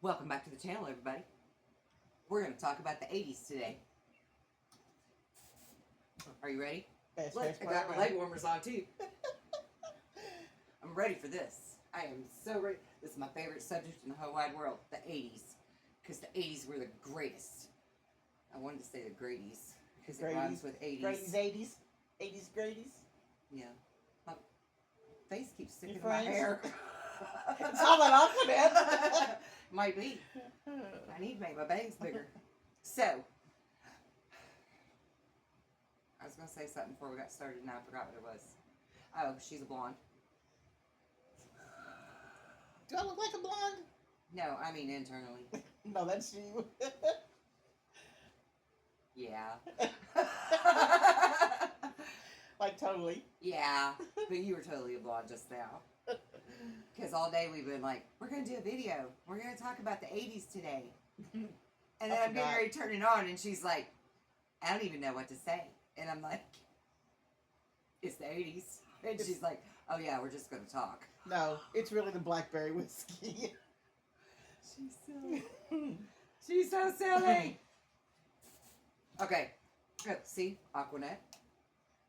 Welcome back to the channel, everybody. We're going to talk about the 80s today. Are you ready? Look, I got my leg warmers on too. I'm ready for this. I am so ready. This is my favorite subject in the whole wide world, the 80s. Because the 80s were the greatest. I wanted to say the greaties because it rhymes with 80s. Grady's 80s? 80s Grady's? Yeah. My face keeps sticking in my hair. It's all that alphabet. Might be. I need to make my bangs bigger. So, I was going to say something before we got started and I forgot what it was. Oh, she's a blonde. Do I look like a blonde? No, I mean internally. No, that's you. Yeah. Like totally. Yeah, but you were totally a blonde just now. Because all day we've been like, we're going to do a video. We're going to talk about the 80s today. And then I'm getting ready to turn it on and she's like, I don't even know what to say. And I'm like, it's the 80s. And she's like, oh yeah, we're just going to talk. No, it's really the blackberry whiskey. She's silly. She's so silly. Okay. Oh, see? Aquanet.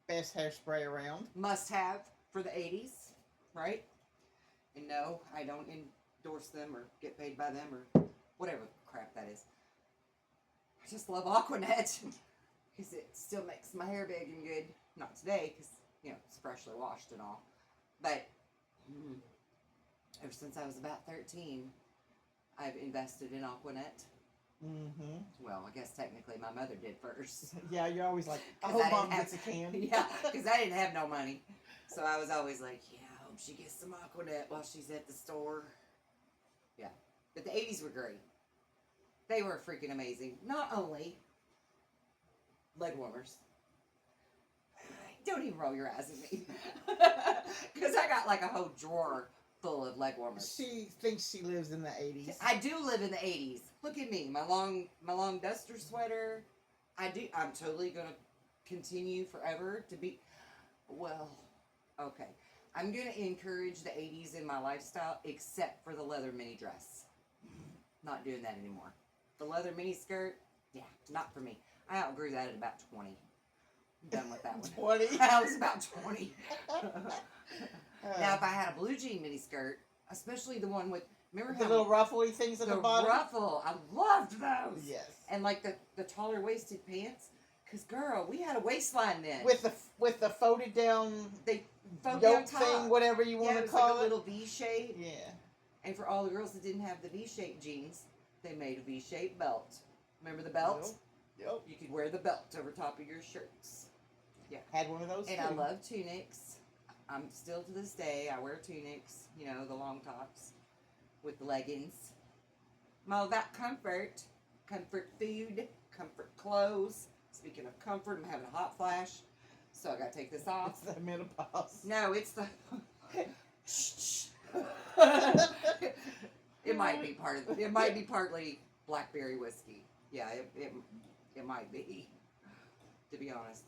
Best hairspray around. Must have for the 80s. Right? And no, I don't endorse them or get paid by them or whatever crap that is. I just love Aquanet. Because it still makes my hair big and good. Not today, because, you know, it's freshly washed and all. But ever since I was about 13, I've invested in Aquanet. Mm-hmm. Well, I guess technically my mother did first. Yeah, you're always like, I hope mom gets a can. Yeah, because I didn't have no money. So I was always like, yeah, I hope she gets some Aquanet while she's at the store. Yeah. But the 80s were great. They were freaking amazing. Not only leg warmers. Don't even roll your eyes at me. Because I got like a whole drawer full of leg warmers. She thinks she lives in the 80s. I do live in the 80s. Look at me. My long duster sweater. I'm totally going to continue forever to be. Well, okay. I'm going to encourage the 80s in my lifestyle except for the leather mini dress. Not doing that anymore. The leather mini skirt, yeah, not for me. I outgrew that at about 20. I'm done with that one. 20? I was about 20. Now, if I had a blue jean mini skirt, especially the one with, remember the how little ruffly things at the bottom? The ruffle, I loved those. Yes. And like the taller waisted pants, because girl, we had a waistline then. With the folded down yoke thing, whatever you want to call like a little V shape. Yeah. And for all the girls that didn't have the V-shaped jeans, they made a V-shaped belt. Remember the belt? Yep. You could wear the belt over top of your shirts. Yeah. Had one of those And too. I love tunics. I'm still to this day, I wear tunics, you know, the long tops with the leggings. I'm all about comfort. Comfort food, comfort clothes. Speaking of comfort, I'm having a hot flash, so I gotta take this off. It's the menopause. No, it's the... It might be partly blackberry whiskey. Yeah, it might be, to be honest.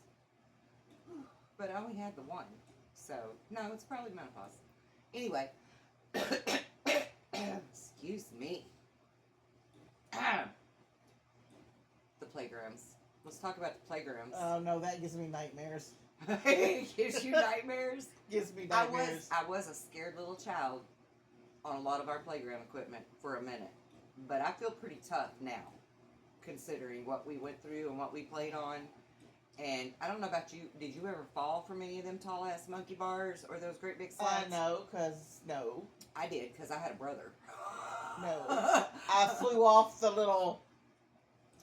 But I only had the one, so no, it's probably menopause. Anyway, excuse me. The playgrounds. Let's talk about the playgrounds. Oh no, that gives me nightmares. It gives you nightmares? Gives me nightmares. I was a scared little child on a lot of our playground equipment for a minute. But I feel pretty tough now, considering what we went through and what we played on. And I don't know about you, did you ever fall from any of them tall-ass monkey bars or those great big slides? No, because no. I did, because I had a brother. No. I flew off the little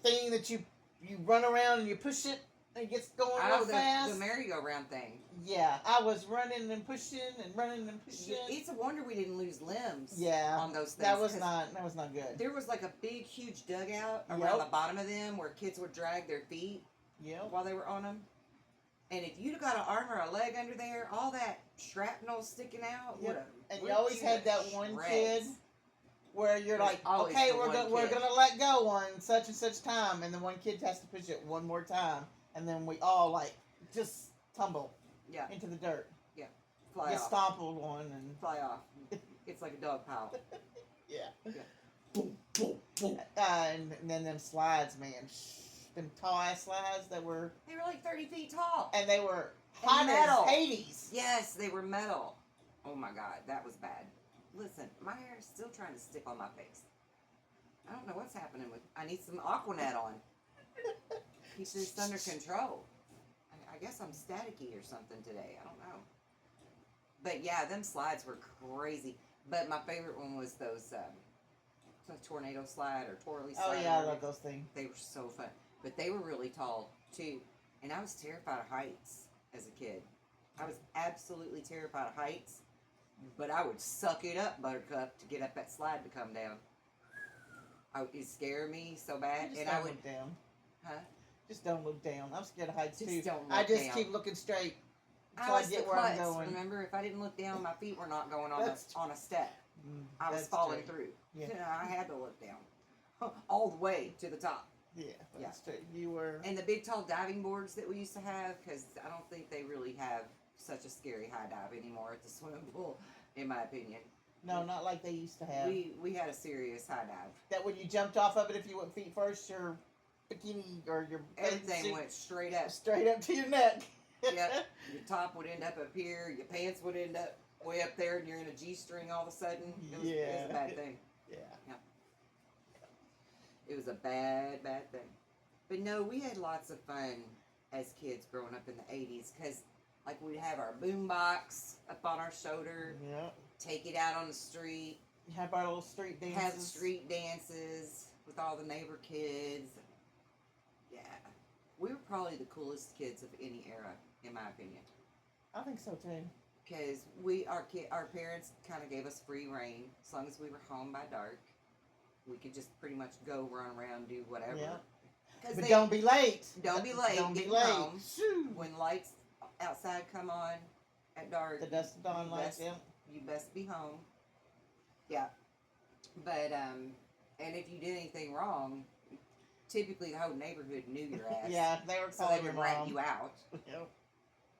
thing that you run around and you push it and it gets going real fast. The merry-go-round thing. Yeah, I was running and pushing and running and pushing. It's a wonder we didn't lose limbs on those things. That was not good. There was like a big, huge dugout around the bottom of them where kids would drag their feet while they were on them. And if you'd got an arm or a leg under there, all that shrapnel sticking out. And you always had that one kid where you're like, okay, we're gonna let go on such and such time, and then one kid has to push it one more time, and then we all like just tumble into the dirt. Yeah, fly Get off. stompled one and Fly off. It's like a dog pile. Yeah. boom, boom, boom. And then them slides, man. Them tall ass slides that were. They were like 30 feet tall. And they were hot as Hades. Yes, they were metal. Oh my God, that was bad. Listen, my hair is still trying to stick on my face. I don't know what's happening with. I need some Aquanet on. Keep this under control. I guess I'm staticky or something today. I don't know. But yeah, them slides were crazy. But my favorite one was those tornado slide or twirly slide. Oh yeah, I love those things. They were so fun. But they were really tall too. And I was terrified of heights as a kid. I was absolutely terrified of heights. But I would suck it up, Buttercup, to get up that slide to come down. It scared me so bad. Just and don't I would look down. Huh? Just don't look down. I'm scared of heights too. Don't look I just down. keep looking straight until I I was get the where I'm klutz. going. Remember, if I didn't look down, my feet were not going on a step. I was That's falling true. through. Yeah. I had to look down all the way to the top. Yeah, that's true. You were. And the big tall diving boards that we used to have, because I don't think they really have such a scary high dive anymore at the swimming pool, in my opinion. No, not like they used to have. We had a serious high dive. That when you jumped off of it, if you went feet first, your bikini or your everything went straight up to your neck. Yep. Your top would end up here. Your pants would end up way up there, and you're in a G-string all of a sudden. It was a bad thing. Yeah. It was a bad thing. But no, we had lots of fun as kids growing up in the 80s, because like we'd have our boom box up on our shoulder. Yeah. Take it out on the street. Have our little street dances. Have street dances with all the neighbor kids. Yeah. We were probably the coolest kids of any era, in my opinion. I think so too. Because our parents kind of gave us free reign. As long as we were home by dark, we could just pretty much go run around, do whatever. Yeah. But don't be late. Don't be late. Don't be late. Home. When lights outside come on at dark. The dusk of dawn lights, yeah. You best be home. Yeah. But, and if you did anything wrong, typically the whole neighborhood knew your ass. Yeah, they were calling so they would rat you out. Yep.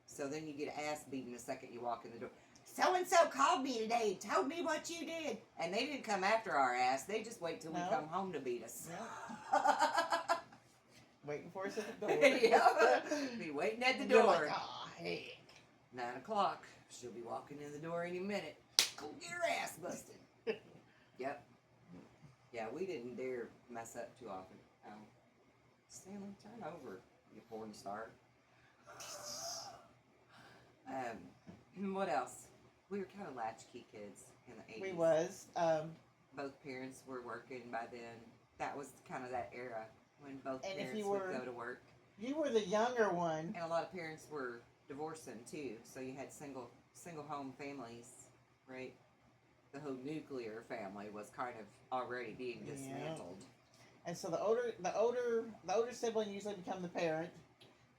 So then you get ass beaten the second you walk in the door. So-and-so called me today, told me what you did. And they didn't come after our ass. They just wait till we come home to beat us. Yep. Waiting for us at the door. Yeah. Be waiting at the door. Like, oh, heck. 9 o'clock. She'll be walking in the door any minute. Go get her ass busted. Yep. Yeah, we didn't dare mess up too often. Stanley, turn over, you porn star. What else? We were kind of latchkey kids in the 80s. We was. Both parents were working by then. That was kind of that era when both parents would go to work. You were the younger one. And a lot of parents were divorcing too, so you had single home families, right? The whole nuclear family was kind of already being dismantled. Yeah. And so the older sibling usually become the parent.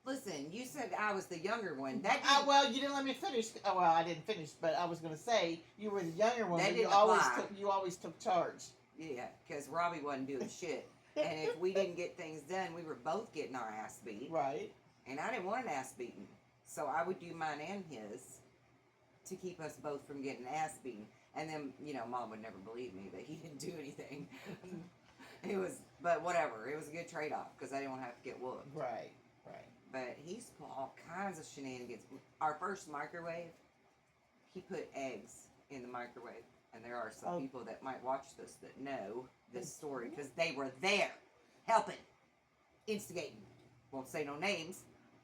Listen, you said I was the younger one. Well, you didn't let me finish. Oh, well, I didn't finish, but I was going to say you were the younger one. That but you always took charge. Yeah, because Robbie wasn't doing shit, and if we didn't get things done, we were both getting our ass beat. Right. And I didn't want an ass beaten, so I would do mine and his to keep us both from getting ass beaten. And then, Mom would never believe me that he didn't do anything. But whatever. It was a good trade-off because I didn't want to have to get whooped. Right. But he's put all kinds of shenanigans. Our first microwave, he put eggs in the microwave. And there are some people that might watch this that know this story because they were there, helping, instigating. Won't say no names.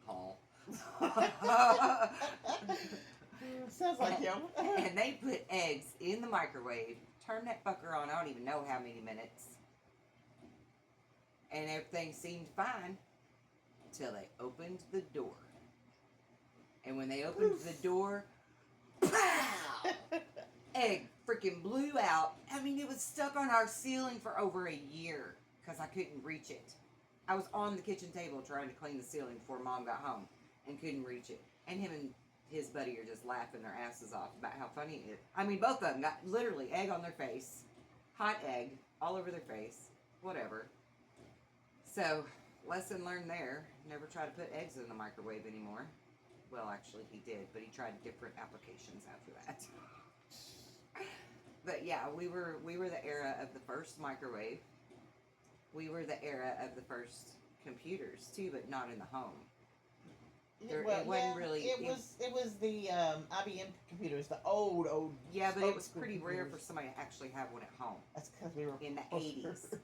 Paul. Sounds like him. And they put eggs in the microwave, turned that fucker on, I don't even know how many minutes. And everything seemed fine until they opened the door. And when they opened the door, pow! Egg freaking blew out. I mean, it was stuck on our ceiling for over a year because I couldn't reach it. I was on the kitchen table trying to clean the ceiling before Mom got home and couldn't reach it. And him and his buddy are just laughing their asses off about how funny it is. I mean, both of them got literally egg on their face, hot egg all over their face, whatever. So, lesson learned there. Never try to put eggs in the microwave anymore. Well, actually, he did, but he tried different applications after that. But yeah. yeah, we were the era of the first microwave. We were the era of the first computers too, but not in the home. It wasn't really. It was the IBM computers, the old. Yeah, but it was pretty rare for somebody to actually have one at home. That's because we were in the 80s.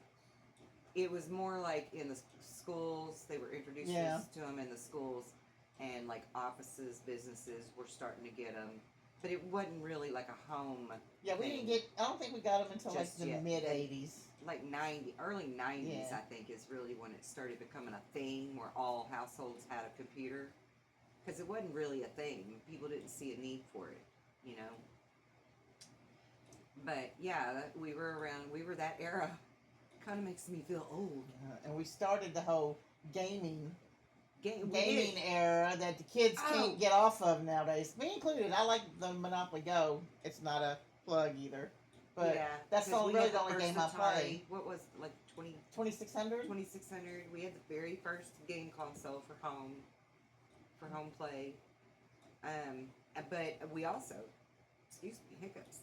It was more like in the schools. They were introduced to them in the schools, and like offices, businesses were starting to get them. But it wasn't really like a home. Yeah, we didn't get. I don't think we got them until like the mid '80s. Like early '90s, I think, is really when it started becoming a thing where all households had a computer. Because it wasn't really a thing. People didn't see a need for it, you know. But yeah, we were around. We were that era. Kind of makes me feel old. And we started the whole gaming era that the kids can't get off of nowadays. Me included. I like the Monopoly Go. It's not a plug either. But that's really the only game I play. What was like 2600? 2600. We had the very first game console for home play. But we also, excuse me, hiccups.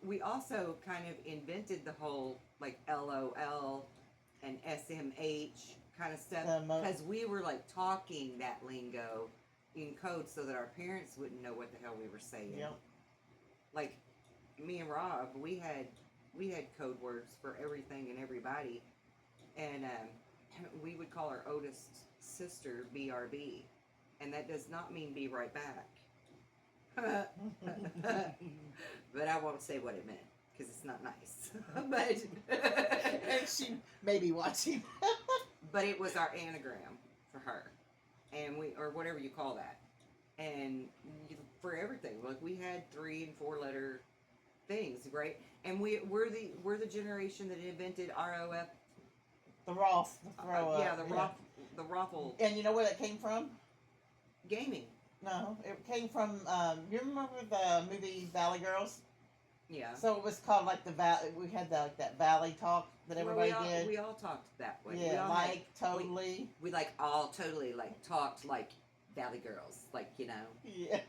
We also kind of invented the whole like LOL and SMH kind of stuff because we were like talking that lingo in code so that our parents wouldn't know what the hell we were saying. Yep. Like me and Rob, we had code words for everything and everybody, and we would call our oldest sister BRB, and that does not mean be right back. But I won't say what it meant because it's not nice. But and she may be watching. But it was our anagram for her, and or whatever you call that, and for everything. Like we had 3 and 4 letter things, right? And we're the generation that invented ROF. The ROF. The Roffle. And you know where that came from? Gaming. No, it came from. You remember the movie Valley Girls? Yeah. So it was called like the Valley. We had that Valley talk that everybody did. We all talked that way. Yeah, like totally. We like all totally like talked like Valley Girls, like you know. Yeah.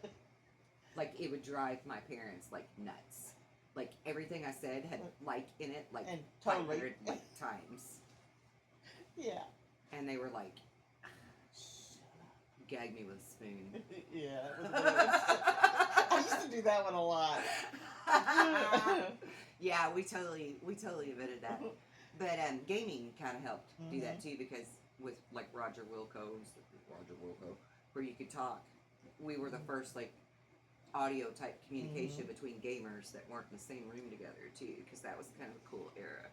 Like it would drive my parents like nuts. Like everything I said had like in it, like and totally 500 like times. Yeah. And they were like, gag me with a spoon. Yeah, that was I used to do that one a lot. Yeah, we totally invented that. But gaming kind of helped do that too, because with like Roger Wilco, where you could talk, we were the first like audio type communication between gamers that weren't in the same room together too, because that was kind of a cool era.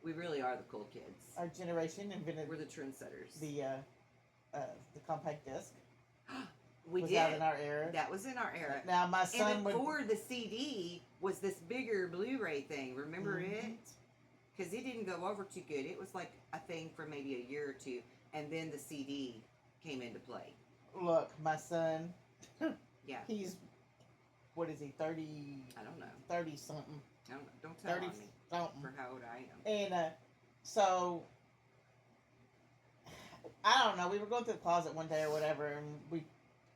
We really are the cool kids. Our generation invented. We're the trendsetters. The compact disc. We was did. That in our era. That was in our era. Now my son and before the CD was this bigger Blu-ray thing. Remember it? Because it didn't go over too good. It was like a thing for maybe a year or two, and then the CD came into play. Look, my son. Yeah. He's, what is he? 30. I don't know. 30 something. I don't know. Don't tell 30 me something. For how old I am. And so. I don't know. We were going through the closet one day or whatever, and we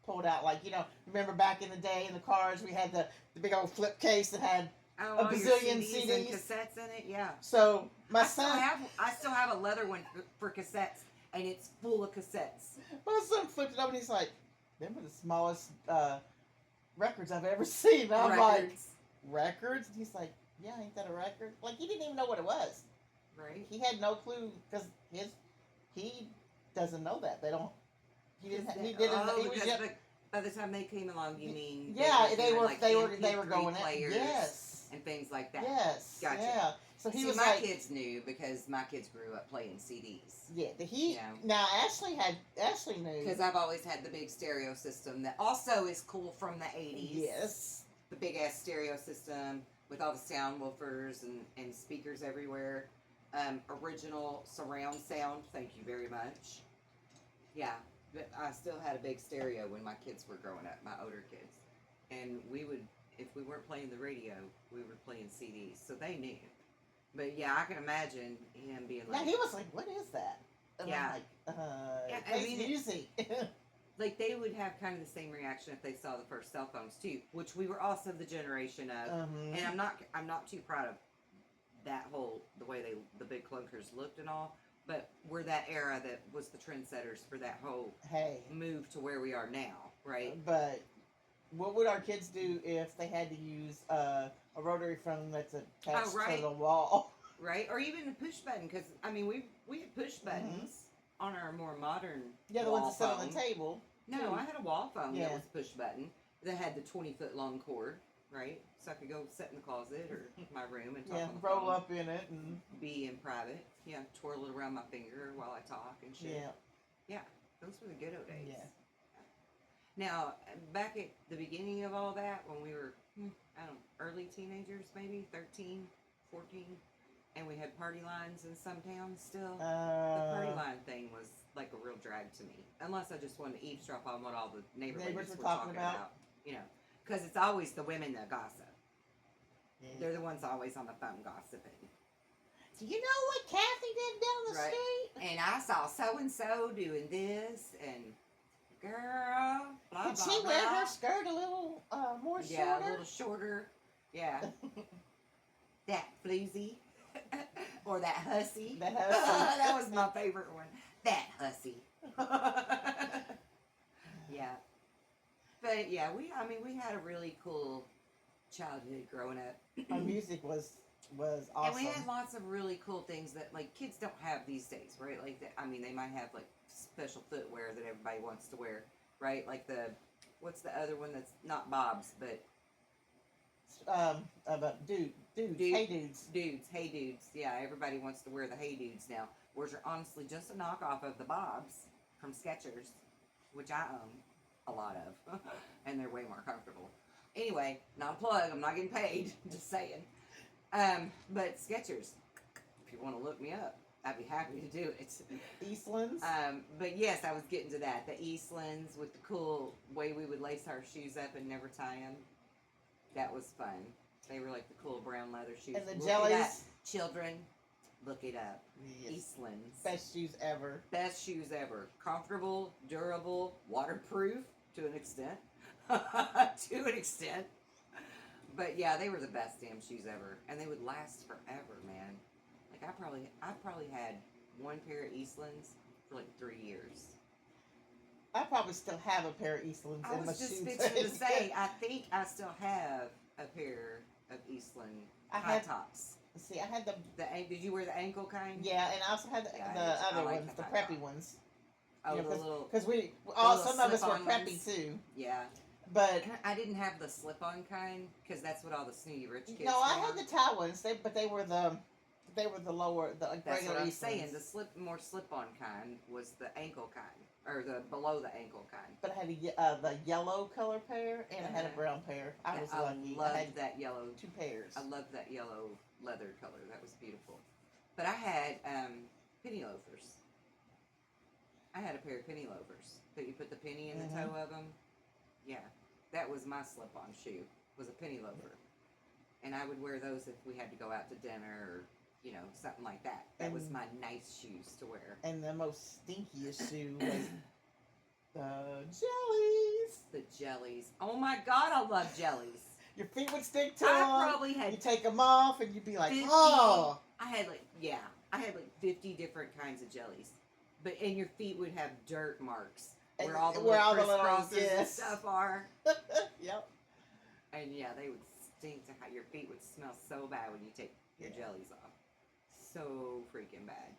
pulled out, like, you know, remember back in the day in the cars, we had the big old flip case that had a bazillion CDs and cassettes in it. Yeah. So my son, I still have a leather one for cassettes, and it's full of cassettes. My son flipped it up, and he's like, "Them are the smallest records I've ever seen." And I'm like, "Records?" And he's like, "Yeah, ain't that a record?" Like he didn't even know what it was. Right. He had no clue because he doesn't know that. They don't. He didn't. He didn't. He was just, by the time they came along, you mean? Yeah, they were going players, yes, and things like that. Yes, gotcha. Yeah. So he was my like, kids knew because my kids grew up playing CDs. Yeah, now Ashley knew because I've always had the big stereo system that also is cool from the 80s. Yes, the big ass stereo system with all the sound woofers and speakers everywhere. Original surround sound. Thank you very much. Yeah, but I still had a big stereo when my kids were growing up, my older kids, and we would, if we weren't playing the radio, we were playing CDs, so they knew. But yeah, I can imagine him being like, yeah, he was like, "What is that?" And yeah, I'm like, music. like they would have kind of the same reaction if they saw the first cell phones too, which we were also the generation of. And I'm not too proud of that whole the way the big clunkers looked and all, but we're that era that was the trendsetters for that whole move to where we are now, right? But what would our kids do if they had to use a rotary phone that's attached to the wall? Right, or even a push button, because I mean we had push buttons on our more modern the ones that sit on the table. No, I had a wall phone that was push button that had the 20-foot long cord, right? So I could go sit in the closet or my room and talk on the roll phone, up in it and be in private. Yeah, twirl it around my finger while I talk and shit. Yeah, those were the good old days. Yeah. Now, back at the beginning of all that, when we were, I don't know, early teenagers, maybe 13, 14, and we had party lines in some towns still. The party line thing was like a real drag to me, unless I just wanted to eavesdrop on what all the neighbors were talking about. You know, because it's always the women that gossip. Yeah. They're the ones always on the phone gossiping. Do you know what Kathy did down the street? And I saw so and so doing this, and girl, blah, Could she wear her skirt a little more shorter? Yeah, a little shorter. Yeah. That floozy. Or that hussy. That hussy. That was my favorite one. That hussy. Yeah. But yeah, we had a really cool childhood growing up. Our music was awesome. And we had lots of really cool things that like kids don't have these days, right? Like they might have like special footwear that everybody wants to wear, right? Like what's the other one that's not Bob's, but dudes, hey dudes. Yeah, everybody wants to wear the hey dudes now. Which are honestly just a knockoff of the Bob's from Skechers, which I own a lot of, and they're way more comfortable. Anyway, not a plug. I'm not getting paid. Just saying. But Skechers, if you want to look me up, I'd be happy to do it. Eastlands. But yes, I was getting to that. The Eastlands with the cool way we would lace our shoes up and never tie them. That was fun. They were like the cool brown leather shoes. And the jellies. Children, look it up. Yes. Eastlands. Best shoes ever. Best shoes ever. Comfortable, durable, waterproof to an extent. To an extent. But yeah, they were the best damn shoes ever. And they would last forever, man. Like I probably had one pair of Eastlands for like 3 years. I probably still have a pair of Eastlands in my shoes. I was just fixing to say, I think I still have a pair of Eastland high tops. See, I had the did you wear the ankle kind? Yeah, and I also had the other ones, the preppy ones. Oh, the little. Because some of us were preppy too. Yeah. But I didn't have the slip-on kind because that's what all the snooty rich kids. No, I had the tie ones. They were the lower, the regular. That's what I'm Eastlands. saying. The more slip-on kind was the ankle kind, or the below the ankle kind. But I had the yellow color pair, and I had a brown pair. I was lucky. I loved that yellow. 2 pairs. I loved that yellow leather color. That was beautiful. But I had penny loafers. I had a pair of penny loafers that you put the penny in the toe of them. Yeah, that was my slip-on shoe. Was a penny loafer, and I would wear those if we had to go out to dinner or something like that. That was my nice shoes to wear. And the most stinkiest shoe was the jellies. The jellies. Oh my God, I love jellies. Your feet would stick to them. I probably had. You take them off, and you'd be like, 50, oh. I had like 50 different kinds of jellies, and your feet would have dirt marks where all the little crisscrosses and stuff are. Yep. And yeah, they would stink to how your feet would smell so bad when you take your jellies off. So freaking bad.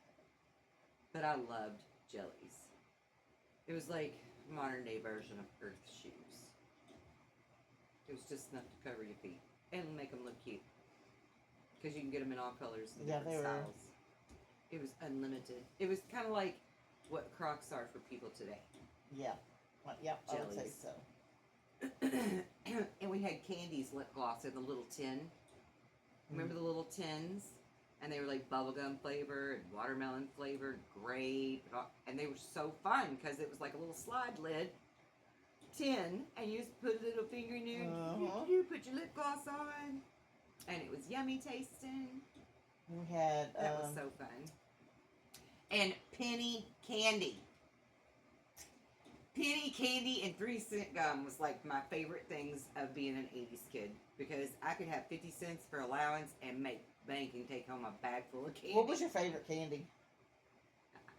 But I loved jellies. It was like modern day version of Earth shoes. It was just enough to cover your feet and make them look cute. Because you can get them in all colors and different styles. It was unlimited. It was kind of like what Crocs are for people today. Yeah. Yep, I would say so. And we had Candy's lip gloss in the little tin. Remember the little tins? And they were like bubblegum flavored, watermelon flavored, grape. And they were so fun because it was like a little slide lid tin. And you just put a little finger in there. You put your lip gloss on. And it was yummy tasting. We had... That was so fun. And penny candy. penny candy and 3-cent gum was like my favorite things of being an 80s kid, because I could have 50 cents for allowance and make bank and take home a bag full of candy. What was your favorite candy?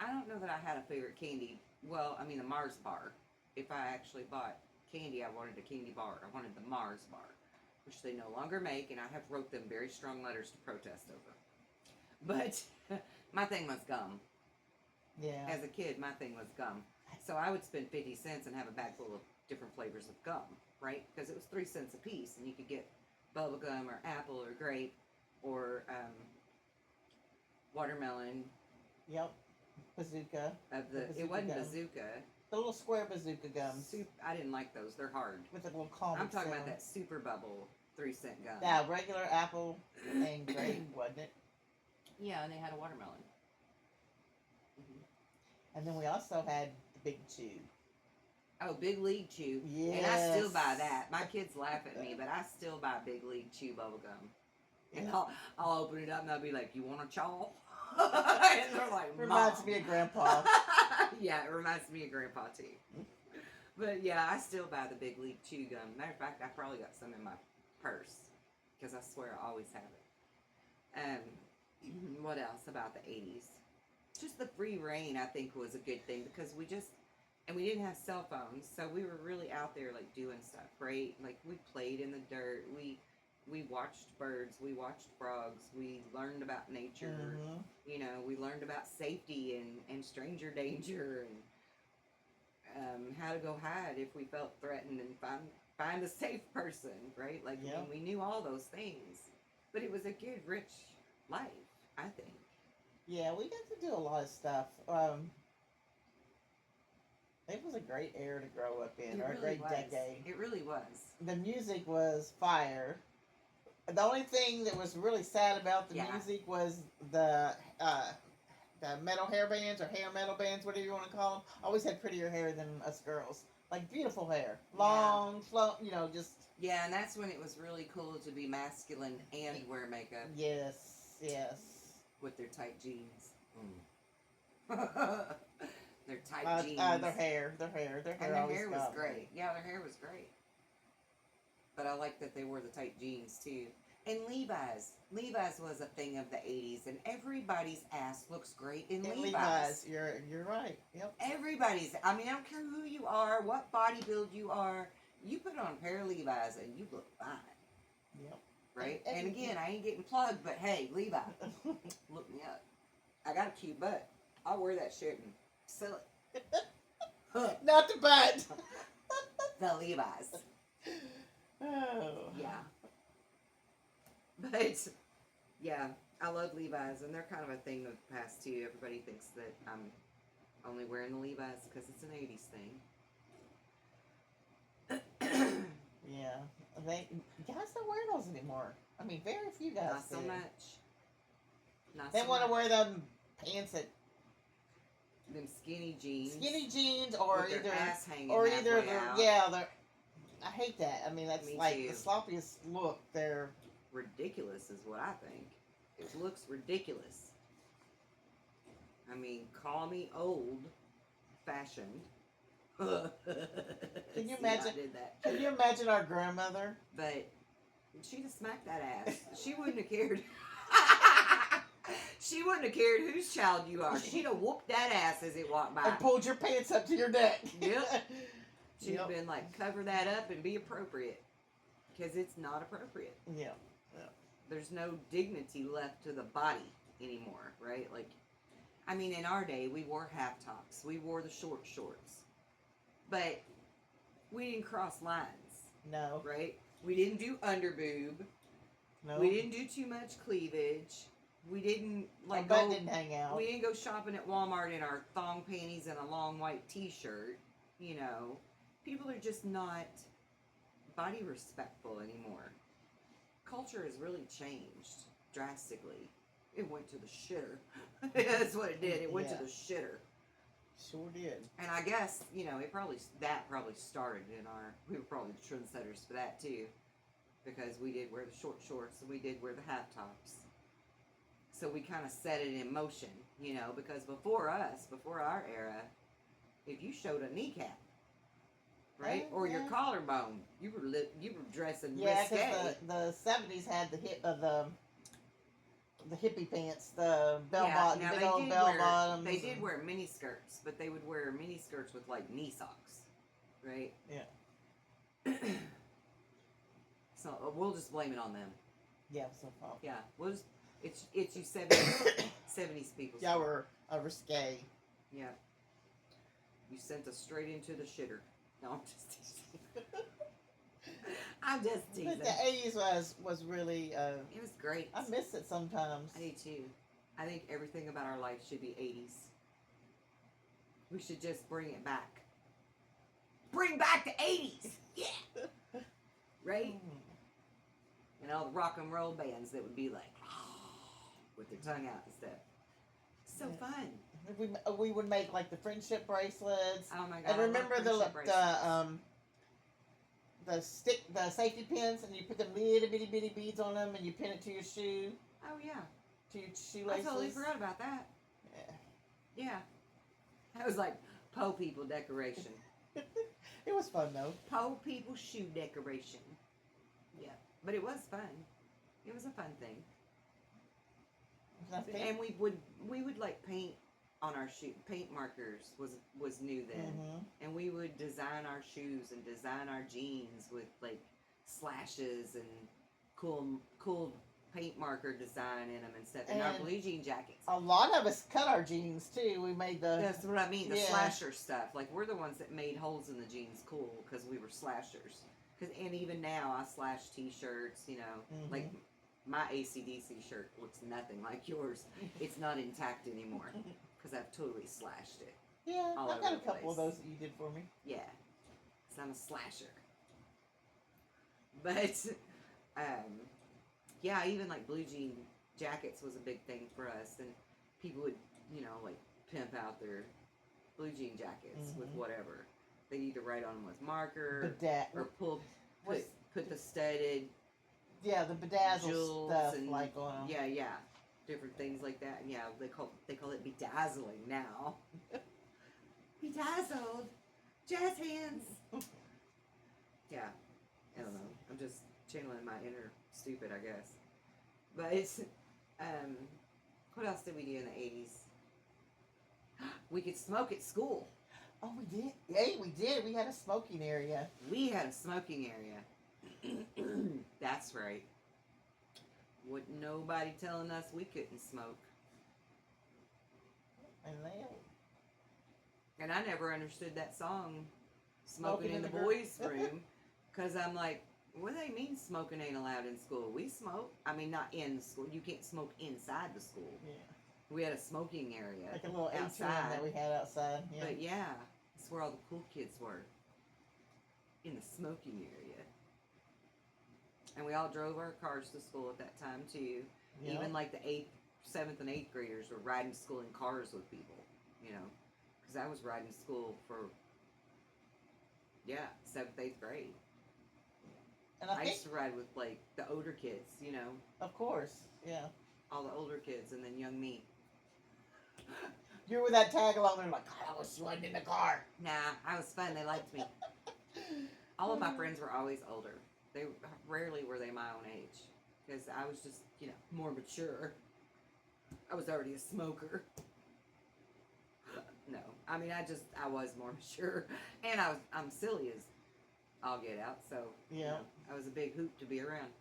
I don't know that I had a favorite candy. Well, I mean, the Mars bar. If I actually bought candy, I wanted a candy bar. I wanted the Mars bar, which they no longer make, and I have wrote them very strong letters to protest over. But my thing was gum. Yeah. As a kid, my thing was gum. So I would spend 50 cents and have a bag full of different flavors of gum, right? Because it was 3 cents a piece, and you could get bubble gum or apple or grape or watermelon. Yep. Bazooka. It wasn't gum. bazooka. The little square bazooka gums. I didn't like those. They're hard. With a little comic I'm talking sound. about that super bubble 3-cent gum. Yeah, regular apple and grape, wasn't it? Yeah, and they had a watermelon. And then we also had the Big Chew. Oh, Big League Chew. Yes. And I still buy that. My kids laugh at me, but I still buy Big League Chew bubble gum. And I'll open it up and I'll be like, "You want a chaw?" And they're like, Reminds Mom. me of Grandpa. Yeah, it reminds me of Grandpa too. But yeah, I still buy the Big League Chew gum. Matter of fact, I probably got some in my purse because I swear I always have it. What else about the 80s? Just the free reign, I think, was a good thing because we didn't have cell phones, so we were really out there like doing stuff, right? Like we played in the dirt, we watched birds, we watched frogs, we learned about nature, Mm-hmm. you know, we learned about safety and stranger danger and how to go hide if we felt threatened and find a safe person, right? Like I mean, we knew all those things, but it was a good, rich life, I think. Yeah, we got to do a lot of stuff. It was a great era to grow up in, or a great decade. It really was. The music was fire. The only thing that was really sad about the music was the metal hair bands or hair metal bands, whatever you want to call them. Always had prettier hair than us girls. Like beautiful hair, long, flow. You know, just. Yeah, and that's when it was really cool to be masculine and wear makeup. Yes. With their tight jeans. Their tight jeans. Their hair. And their hair was great. Yeah, their hair was great. But I like that they wore the tight jeans too. And Levi's. Levi's was a thing of the 80s, and everybody's ass looks great in Levi's. You're right. Yep. Everybody's. I mean, I don't care who you are, what body build you are. You put on a pair of Levi's and you look fine. Yep. Right? And again, I ain't getting plugged, but hey, Levi, look me up. I got a cute butt. I'll wear that shit and sell it. Not the butt. The Levi's. Oh. Yeah. But, yeah, I love Levi's, and they're kind of a thing of the past, too. Everybody thinks that I'm only wearing the Levi's because it's an 80s thing. Yeah. Guys don't wear those anymore. I mean, very few guys Not so do. much. They want to wear them pants that them skinny jeans, or with either their ass hanging or halfway out. they're. I hate that. I mean, that's Me like too. the sloppiest look. They're ridiculous, is what I think. It looks ridiculous. I mean, call me old fashioned. Can you See, imagine? I did that. Can you imagine our grandmother? But she'd have smacked that ass. She wouldn't have cared. She wouldn't have cared whose child you are. She'd have whooped that ass as it walked by. And pulled your pants up to your neck. Yep. She'd have been like, cover that up and be appropriate. Because it's not appropriate. Yeah. There's no dignity left to the body anymore, right? Like, I mean, in our day, we wore half tops. We wore the short shorts. But we didn't cross lines. No. Right? We didn't do underboob. No. We didn't do too much cleavage. We didn't Our butt didn't hang out. We didn't go shopping at Walmart in our thong panties and a long white t-shirt. You know, people are just not body respectful anymore. Culture has really changed drastically. It went to the shitter. That's what it did. It went to the shitter. Sure did. And I guess, you know, that probably started in we were probably the trendsetters for that too. Because we did wear the short shorts and we did wear the half tops. So we kind of set it in motion, you know, because before our era, if you showed a kneecap, right? Or your collarbone. You were dressing yeah, risque. because the 70s had the hip of the hippie pants, the bell bottom, big old bell bottoms. They did wear mini skirts, but they would wear mini skirts with like knee socks, right? Yeah. So we'll just blame it on them. Yeah, so far. Yeah, we'll just it's you 70s people. Y'all were risque. Yeah. You sent us straight into the shitter. No, I'm just teasing. I'm just teasing. But the 80s was really... it was great. I miss it sometimes. I do too. I think everything about our life should be 80s. We should just bring it back. Bring back the 80s! Yeah! Right? And all the rock and roll bands that would be like, with their tongue out and stuff. So fun. We would make like the friendship bracelets. Oh my god! And remember the safety pins, and you put them little bitty bitty beads on them, and you pin it to your shoe. Oh yeah. To your shoelaces. I totally forgot about that. Yeah. Yeah. That was like Po people decoration. It was fun though. Po people shoe decoration. Yeah, but it was fun. It was a fun thing. And we would like paint on our shoe. Paint markers was new then, and we would design our shoes and design our jeans with like slashes and cool paint marker design in them and stuff. And our blue jean jackets. A lot of us cut our jeans too. We made the. That's what I mean. The slasher stuff. Like we're the ones that made holes in the jeans cool because we were slashers. And even now I slash t-shirts. You know, like. My AC/DC shirt looks nothing like yours. It's not intact anymore because I've totally slashed it. Yeah, I've got a couple of those that you did for me. Yeah, because I'm a slasher. But, yeah, even like blue jean jackets was a big thing for us. And people would, you know, like pimp out their blue jean jackets with whatever. They'd either write on them with marker or put the studded... Yeah, the bedazzled stuff and, like on them. Yeah, different things like that. And yeah, they call it bedazzling now. Bedazzled, jazz hands. Yeah, I don't know. I'm just channeling my inner stupid, I guess. But it's what else did we do in the 80s? We could smoke at school. Oh, we did. Yeah, we did. We had a smoking area. We had a smoking area. That's right. With nobody telling us we couldn't smoke. And I never understood that song, Smoking in the Boys' Room, because I'm like, what do they mean smoking ain't allowed in school? We smoke. I mean, not in the school. You can't smoke inside the school. Yeah. We had a smoking area. Like a little outside that we had outside. Yeah. But yeah, that's where all the cool kids were. In the smoking area. And we all drove our cars to school at that time too. Yep. Even like the 7th and 8th graders were riding to school in cars with people, you know. Because I was riding to school for, 7th, 8th grade. And I used to ride with like the older kids, you know. Of course, yeah. All the older kids and then young me. You were with that tag along and like, I was sweating in the car. Nah, I was fun. They liked me. All of my friends were always older. They rarely were they my own age, because I was just, you know, more mature. I was already a smoker. No, I mean, I was more mature, and I'm silly as all get out. So yeah, you know, I was a big hoop to be around.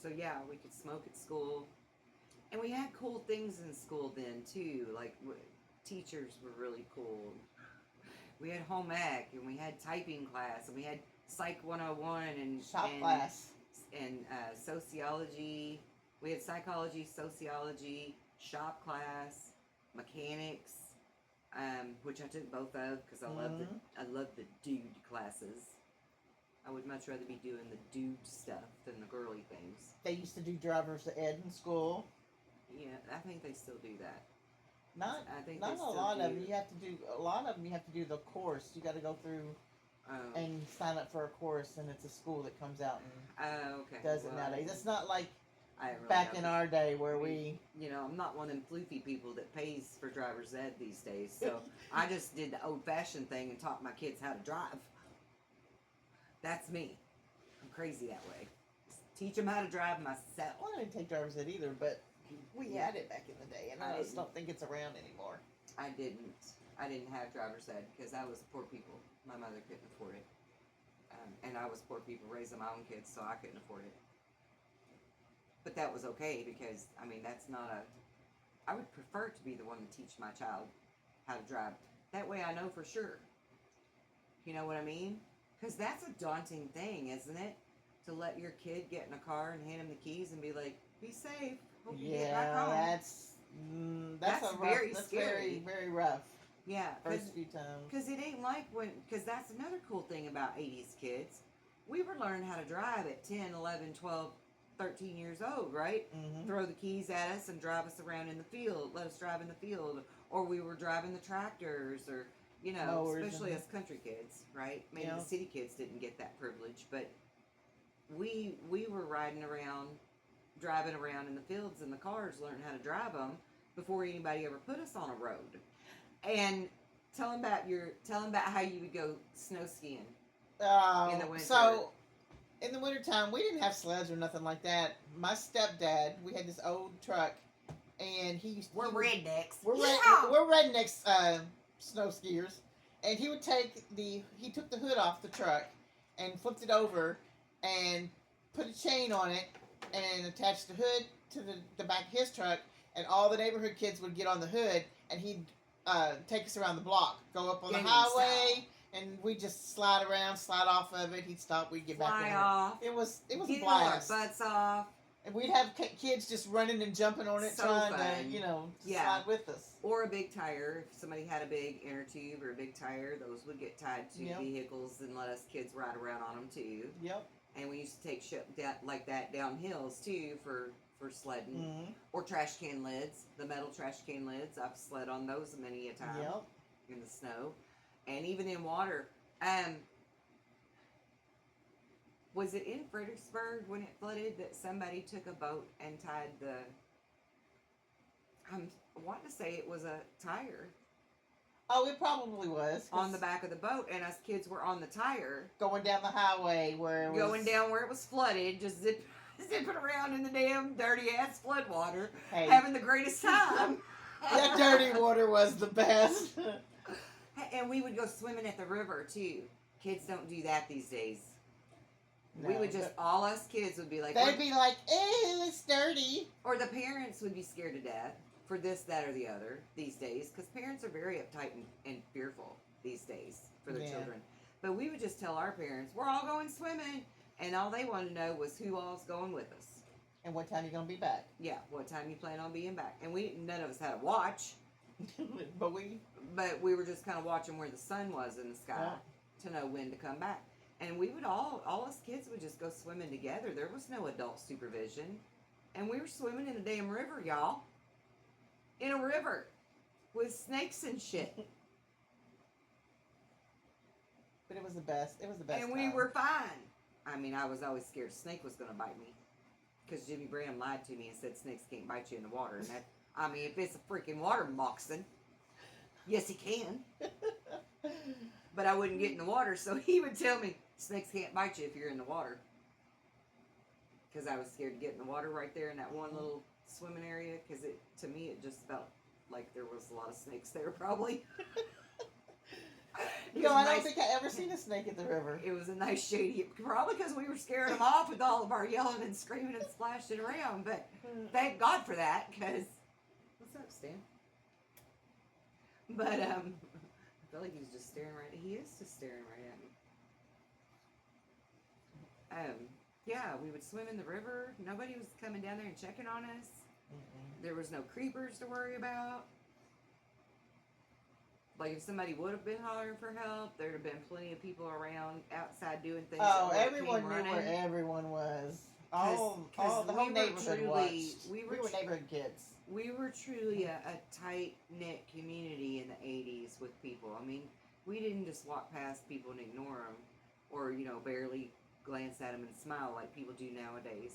So yeah, we could smoke at school, and we had cool things in school then too. Like teachers were really cool. We had home ec, and we had typing class, and we had Psych 101 and shop class and sociology. We had psychology, sociology, shop class, mechanics, which I took both of because I love the dude classes. I would much rather be doing the dude stuff than the girly things. They used to do driver's ed in school. Yeah, I think they still do that. Not a lot of them. You have to do a lot of them. You have to do the course. You got to go through and sign up for a course, and it's a school that comes out and does it nowadays. It's not like I didn't really back know, in our day where we... You know, I'm not one of them floofy people that pays for driver's ed these days. So I just did the old-fashioned thing and taught my kids how to drive. That's me. I'm crazy that way. Teach them how to drive myself. Well, I didn't take driver's ed either, but we Yeah. had it back in the day, and I just don't think it's around anymore. I didn't have driver's ed because I was poor people. My mother couldn't afford it. And I was poor people raising my own kids, so I couldn't afford it. But that was okay because, I mean, that's not a... I would prefer to be the one to teach my child how to drive. That way I know for sure. You know what I mean? Because that's a daunting thing, isn't it? To let your kid get in a car and hand him the keys and be like, be safe. Hope you get back home. That's very that's scary. Very, very rough. Yeah. First few times. Because it ain't like when... Because that's another cool thing about 80s kids. We were learning how to drive at 10, 11, 12, 13 years old, right? Mm-hmm. Throw the keys at us and drive us around in the field. Let us drive in the field. Or we were driving the tractors or, you know, Mowers especially as country kids, right? Maybe the city kids didn't get that privilege, but we were riding around, driving around in the fields in the cars, learning how to drive them before anybody ever put us on a road. And tell them about how you would go snow skiing in the winter. So, in the wintertime, we didn't have sleds or nothing like that. My stepdad, we had this old truck, and We're rednecks. We're rednecks, snow skiers, and he took the hood off the truck and flipped it over and put a chain on it and attached the hood to the back of his truck, and all the neighborhood kids would get on the hood, and he'd take us around the block, go up on the highway. And we just slide around, slide off of it. He'd stop. We'd get back on off. It was a Get blast. our butts off. And we'd have kids just running and jumping on it, So trying fun. to slide with us. Or a big tire. If somebody had a big inner tube or a big tire, those would get tied to vehicles and let us kids ride around on them too. Yep. And we used to take shit like that down hills too for sledding. Mm-hmm. Or trash can lids, the metal trash can lids. I've sled on those many a time. Yep. In the snow. And even in water. Was it in Fredericksburg when it flooded that somebody took a boat and tied I want to say it was a tire. Oh, it probably was. On the back of the boat, and us kids were on the tire. Going down the highway where it was flooded, just zipping around in the damn dirty-ass flood water, hey, having the greatest time. That dirty water was the best. And we would go swimming at the river, too. Kids don't do that these days. No, we would just, all us kids would be like... They'd be like, ew, it's dirty. Or the parents would be scared to death for this, that, or the other these days. Because parents are very uptight and fearful these days for their children. But we would just tell our parents, we're all going swimming. And all they wanted to know was who all's going with us. And what time you going to be back. Yeah, what time you plan on being back. And none of us had a watch. But we were just kind of watching where the sun was in the sky to know when to come back. And we would all us kids would just go swimming together. There was no adult supervision. And we were swimming in a damn river, y'all. In a river. With snakes and shit. But it was the best. It was the best And we were fine. I mean, I was always scared a snake was going to bite me. Because Jimmy Branham lied to me and said snakes can't bite you in the water. And that, I mean, if it's a freaking water moccasin, yes, he can. But I wouldn't get in the water, so he would tell me, snakes can't bite you if you're in the water. Because I was scared to get in the water right there in that one little swimming area. Because to me, it just felt like there was a lot of snakes there, probably. I don't think I ever seen a snake at the river. It was a nice shady, probably because we were scaring them off with all of our yelling and screaming and splashing around. But thank God for that, because what's up, Stan? But I feel like he's just staring right. He is just staring right at me. Yeah, we would swim in the river. Nobody was coming down there and checking on us. Mm-mm. There was no creepers to worry about. Like, if somebody would have been hollering for help, there'd have been plenty of people around outside doing things. Oh, everyone knew where everyone was. The whole neighborhood watched. We were neighborhood kids. We were truly a tight-knit community in the 80s with people. I mean, we didn't just walk past people and ignore them or, barely glance at them and smile like people do nowadays.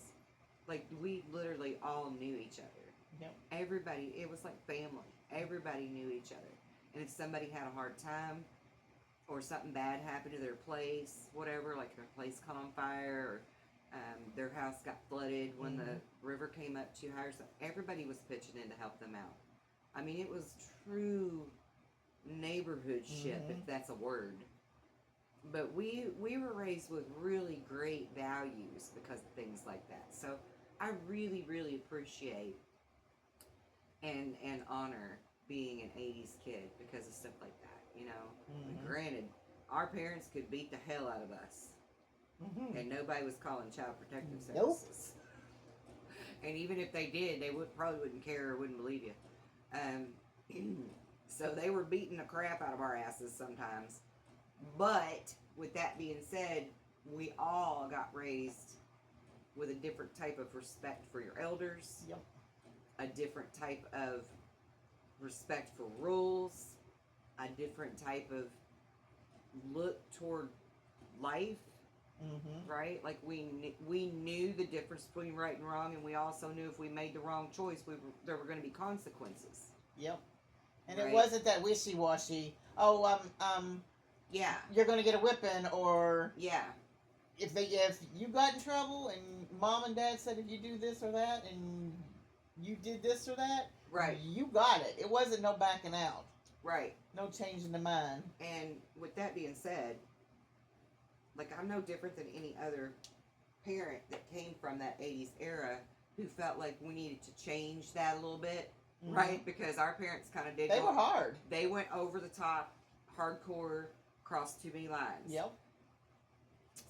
Like, we literally all knew each other. Yep. Everybody, it was like family. Everybody knew each other. And if somebody had a hard time or something bad happened to their place, whatever, like their place caught on fire or their house got flooded when the river came up too high or something, everybody was pitching in to help them out. I mean, it was true neighborhoodship, if that's a word. But we were raised with really great values because of things like that. So I really, really appreciate and honor being an 80s kid because of stuff like that, you know. Granted, our parents could beat the hell out of us. And nobody was calling child protective services. And even if they did, they probably wouldn't care or wouldn't believe you. So they were beating the crap out of our asses sometimes. But with that being said, we all got raised with a different type of respect for your elders. Yep. A different type of respect for rules. A different type of look toward life. Right? Like we knew the difference between right and wrong, and we also knew if we made the wrong choice, there were going to be consequences. Yep. And right? It wasn't that wishy-washy. Oh, yeah, you're going to get a whipping, or yeah. If you got in trouble and mom and dad said if you do this or that and you did this or that, right, you got it. It wasn't no backing out. Right. No changing the mind. And with that being said, like, I'm no different than any other parent that came from that 80s era who felt like we needed to change that a little bit, right? Because our parents kind of did. They were hard. They went over the top, hardcore, crossed too many lines. Yep.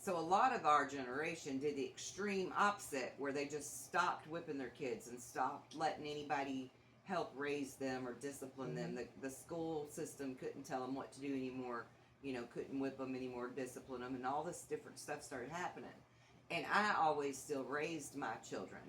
So a lot of our generation did the extreme opposite, where they just stopped whipping their kids and stopped letting anybody help raise them or discipline them. The school system couldn't tell them what to do anymore. You know, couldn't whip them anymore, discipline them, and all this different stuff started happening. And I always still raised my children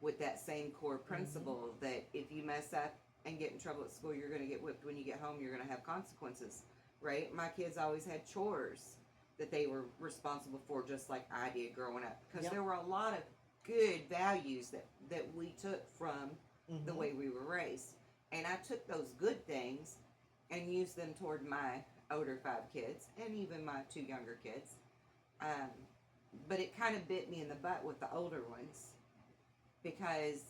with that same core principle that if you mess up and get in trouble at school, you're going to get whipped. When you get home, you're going to have consequences, right? My kids always had chores that they were responsible for, just like I did growing up, because there were a lot of good values that we took from the way we were raised. And I took those good things and used them toward my older 5 kids, and even my 2 younger kids. But it kind of bit me in the butt with the older ones, because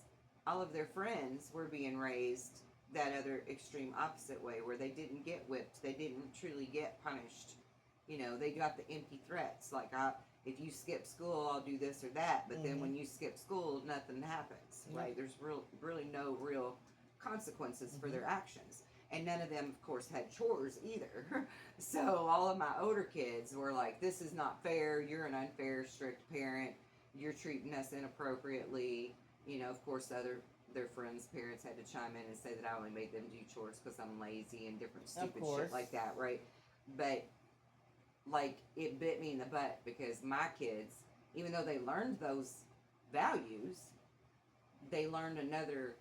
all of their friends were being raised that other extreme opposite way, where they didn't get whipped, they didn't truly get punished. You know, they got the empty threats, like, if you skip school, I'll do this or that, but then when you skip school, nothing happens, right? There's really no real consequences for their actions. And none of them, of course, had chores either. So all of my older kids were like, this is not fair. You're an unfair, strict parent. You're treating us inappropriately. You know, of course, their friends' parents had to chime in and say that I only made them do chores because I'm lazy and different stupid shit like that, right? But, like, it bit me in the butt because my kids, even though they learned those values, they learned another...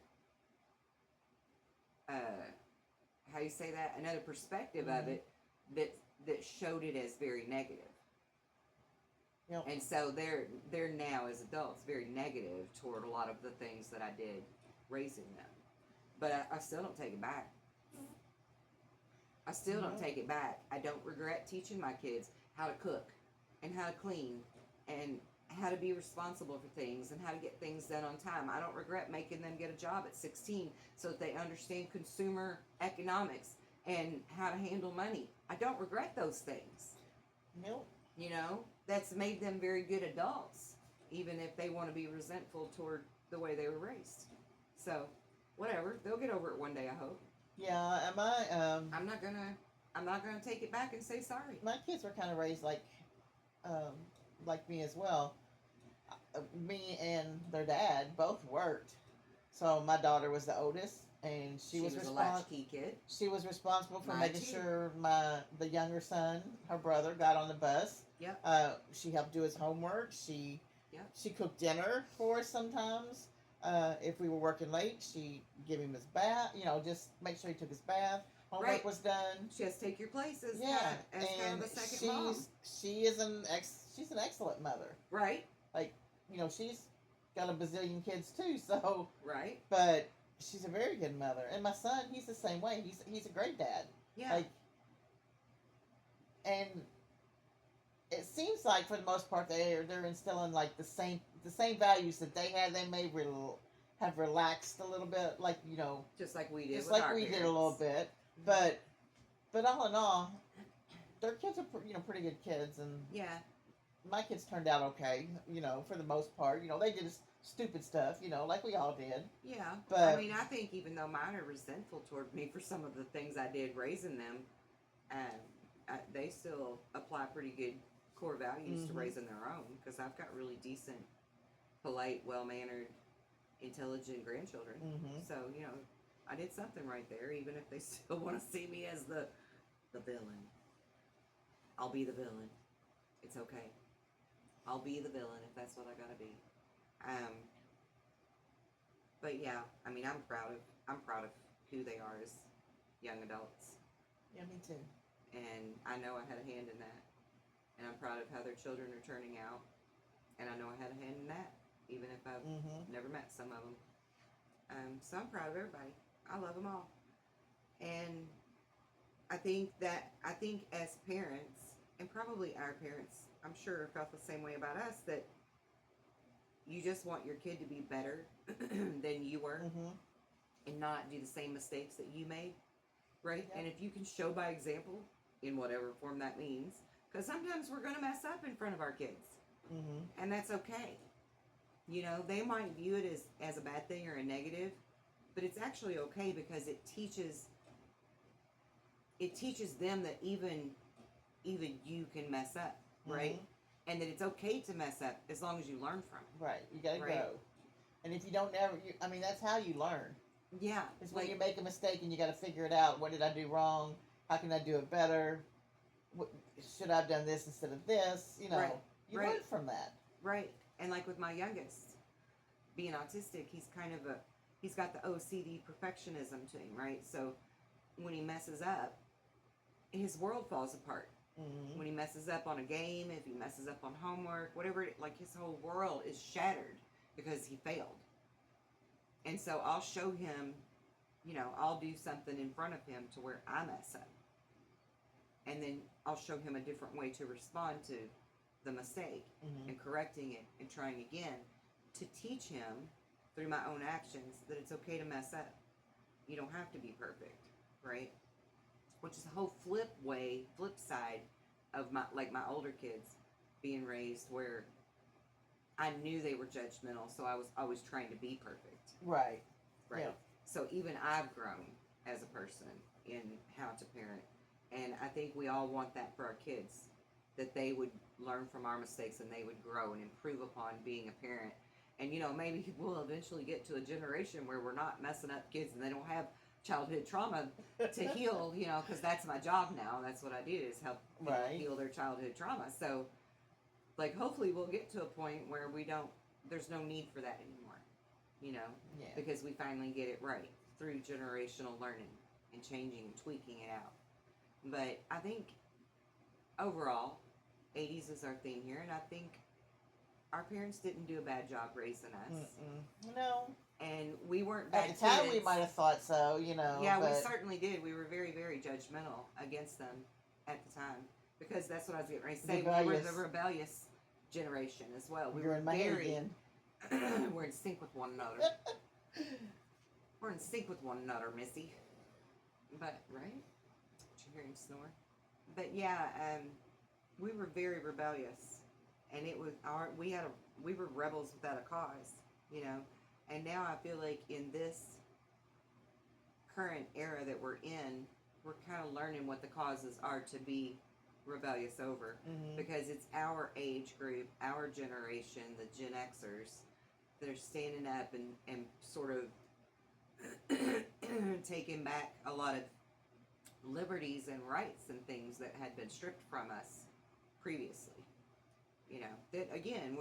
how you say that? Another perspective of it that showed it as very negative. Yep. And so they're now as adults very negative toward a lot of the things that I did raising them. But I still don't take it back. I still don't take it back. I don't regret teaching my kids how to cook and how to clean and how to be responsible for things and how to get things done on time. I don't regret making them get a job at 16 so that they understand consumer economics and how to handle money. I don't regret those things. Nope. You know, that's made them very good adults, even if they want to be resentful toward the way they were raised. So, whatever. They'll get over it one day, I hope. Yeah, I'm not gonna take it back and say sorry. My kids were kind of raised like me as well. Me and their dad both worked, so my daughter was the oldest, and she was a latchkey kid. She was responsible for making too. sure the younger son, her brother, got on the bus. Yep. She helped do his homework. She cooked dinner for us sometimes. If we were working late, she give him his bath. You know, just make sure he took his bath. Homework was done. Just take your places. Yeah, as and kind of a second mom. She's an excellent mother. Right. Like, you know, she's got a bazillion kids too. So right, but she's a very good mother, and my son, he's the same way. He's a great dad. yeah, Like, and it seems like for the most part they're instilling like the same values that they had. They may have relaxed a little bit, like just like we did, just with like our we parents. did a little bit. But all in all, their kids are pretty good kids, and Yeah, my kids turned out okay. For the most part, they did stupid stuff, like we all did. yeah. But I mean, I think even though mine are resentful toward me for some of the things I did raising them, they still apply pretty good core values to raising their own, because I've got really decent, polite, well-mannered, intelligent grandchildren. So I did something right there, even if they still want to see me as the villain. I'll be the villain. It's okay. I'll be the villain if that's what I gotta be. But yeah, I mean, I'm proud of who they are as young adults, yeah, me too. and I know I had a hand in that, and I'm proud of how their children are turning out, and I know I had a hand in that, even if I've never met some of them. So I'm proud of everybody. I love them all, and I think as parents, and probably our parents, I'm sure felt the same way about us, that you just want your kid to be better than you were, and not do the same mistakes that you made, right? Yep. And if you can show by example, in whatever form that means, because sometimes we're going to mess up in front of our kids, and that's okay. They might view it as a bad thing or a negative, but it's actually okay, because it teaches them that even you can mess up, right? And that it's okay to mess up as long as you learn from it. Right. You gotta Right. grow. And if you don't that's how you learn. Yeah. It's when you make a mistake and you gotta figure it out. What did I do wrong? How can I do it better? Should I have done this instead of this? Right. You Right. learn from that. Right. And like with my youngest, being autistic, he's got the OCD perfectionism to him, right? So when he messes up, his world falls apart. When he messes up on a game, if he messes up on homework, whatever, like his whole world is shattered because he failed. And so I'll show him, I'll do something in front of him to where I mess up. And then I'll show him a different way to respond to the mistake, and correcting it and trying again, to teach him through my own actions that it's okay to mess up. You don't have to be perfect, right? Which is a whole flip side of my older kids being raised, where I knew they were judgmental, so I was always trying to be perfect. Right. Right. Yeah. So even I've grown as a person in how to parent, and I think we all want that for our kids, that they would learn from our mistakes and they would grow and improve upon being a parent. And maybe we'll eventually get to a generation where we're not messing up kids and they don't have childhood trauma to heal, because that's my job now. That's what I do, is help people heal their childhood trauma. So, hopefully we'll get to a point where there's no need for that anymore, because we finally get it right through generational learning and changing and tweaking it out. But I think overall, 80s is our theme here, and I think our parents didn't do a bad job raising us. No. And we weren't bad At the time, kids. we might have thought so, Yeah, but... we certainly did. We were very, very judgmental against them at the time, because that's what I was getting ready to say. We were the rebellious generation as well. We were very. We're in sync with one another. We're in sync with one another, Missy. But right? Did you hear him snore? But yeah, we were very rebellious, and it was we were rebels without a cause, And now I feel like in this current era that we're in, we're kind of learning what the causes are to be rebellious over, because it's our age group, our generation, the Gen Xers, that are standing up and sort of taking back a lot of liberties and rights and things that had been stripped from us previously. That again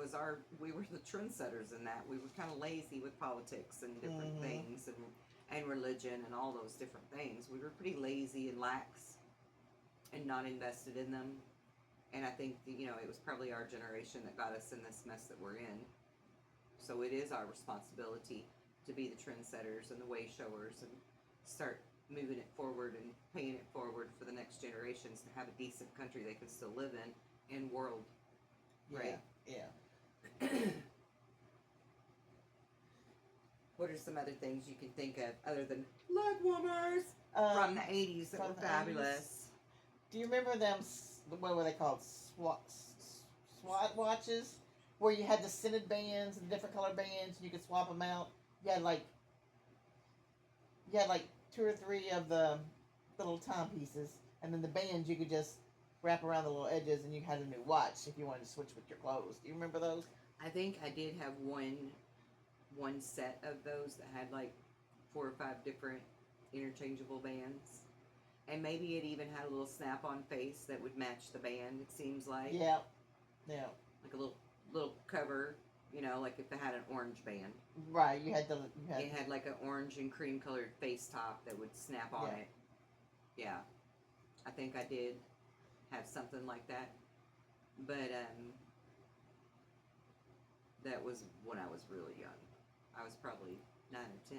we were the trendsetters in that. We were kind of lazy with politics and different things and religion and all those different things. We were pretty lazy and lax and not invested in them. And I think that, it was probably our generation that got us in this mess that we're in. So it is our responsibility to be the trendsetters and the way showers and start moving it forward and paying it forward for the next generations to have a decent country they can still live in and world. Right? Yeah. What are some other things you can think of other than leg warmers from the 80s that were fabulous? 80s. Do you remember them, what were they called? SWAT watches? Where you had the scented bands and different color bands and you could swap them out. You had like 2 or 3 of the little timepieces, and then the bands you could just wrap around the little edges, and you had a new watch if you wanted to switch with your clothes. Do you remember those? I think I did have one set of those that had like 4 or 5 different interchangeable bands, and maybe it even had a little snap-on face that would match the band. It seems like yeah, like a little cover. You know, like if it had an orange band. Right, it had like an orange and cream colored face top that would snap on it. Yeah. I think I did have something like that. But that was when I was really young. I was probably 9 or 10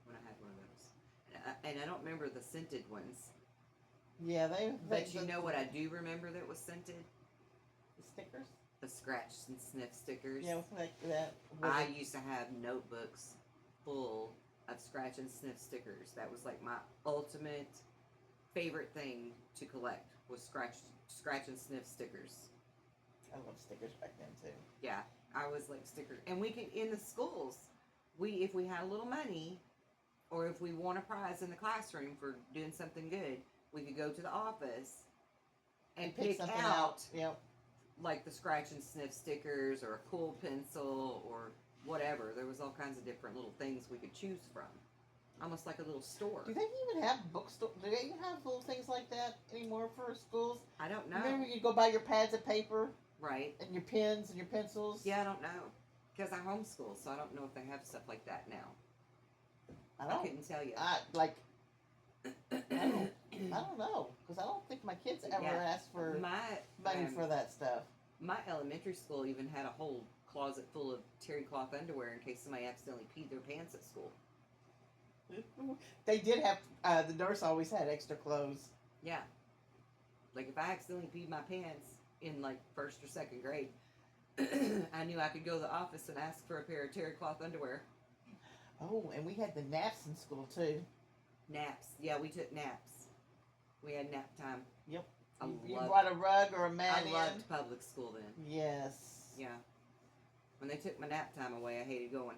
when I had one of those. And I don't remember the scented ones. Yeah, But you know what I do remember that was scented? The stickers? The scratch and sniff stickers. Yeah, like that. I used to have notebooks full of scratch and sniff stickers. That was like my ultimate favorite thing to collect was scratch and sniff stickers. I love stickers back then too. Yeah, I was like stickers, and we could in the schools. If we had a little money, or if we won a prize in the classroom for doing something good, we could go to the office and pick something out. Yep. Like the scratch and sniff stickers or a cool pencil or whatever. There was all kinds of different little things we could choose from. Almost like a little store. Do they even have bookstores? Do they even have little things like that anymore for schools? I don't know. Remember you go buy your pads of paper? Right. And your pens and your pencils? Yeah, I don't know. Because I homeschool, so I don't know if they have stuff like that now. I couldn't tell you. I don't know. Because I don't think my kids ever asked for money for that stuff. My elementary school even had a whole closet full of terry cloth underwear in case somebody accidentally peed their pants at school. They did have, the nurse always had extra clothes. Yeah. Like if I accidentally peed my pants in like 1st or 2nd grade, I knew I could go to the office and ask for a pair of terry cloth underwear. Oh, and we had the naps in school too. Naps. Yeah, we took naps. We had nap time. Yep. You brought a rug or a mat in? I loved public school then. Yes. Yeah. When they took my nap time away, I hated going.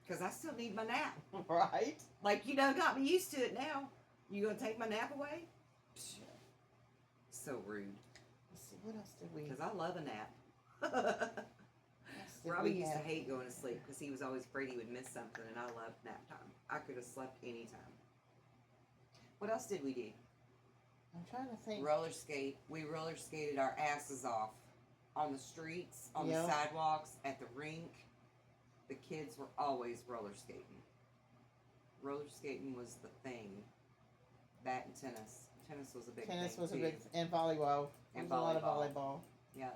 Because I still need my nap. Right? Like, you done got me used to it now. You gonna take my nap away? Psh. So rude. Let's see, what else did we... Because I love a nap. Robbie used to hate going to sleep because he was always afraid he would miss something, and I loved nap time. I could have slept anytime. What else did we do? I'm trying to think. Roller skate. We roller skated our asses off on the streets, on the sidewalks, at the rink. The kids were always roller skating. Roller skating was the thing. That and tennis. Tennis was a big thing. Tennis was too. a big, and volleyball. And a lot of volleyball. Yeah.